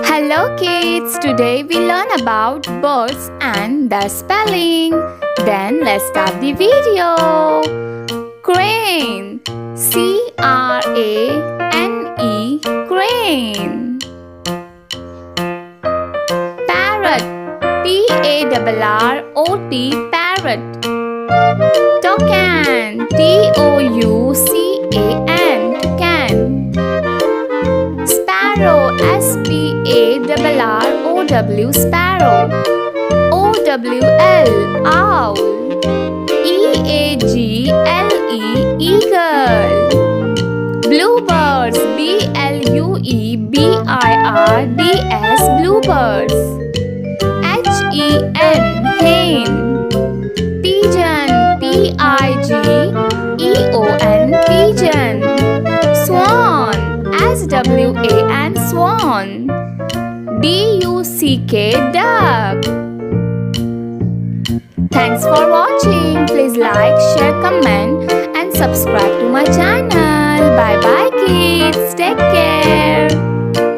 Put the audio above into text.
Hello kids, today we learn about birds and their spelling. Then let's start the video. Crane, C-R-A-N-E, crane. Parrot, P-A-R-R-O-T, parrot. Toucan, T-O-U-C-A-N, toucan. Sparrow, S-P-A-R-R-O-W, sparrow. O-W-L, owl. E-A-G-L-E, eagle. Bluebirds, B-L-U-E-B-I-R-D-S, bluebirds. H-E-N, hen. Pigeon, P-I-G-E-O-N, pigeon. Swan, S-W-A-N, swan. D-U-C-K, duck. Thanks for watching. Please like, share, comment and subscribe to my channel. Bye bye kids. Take care.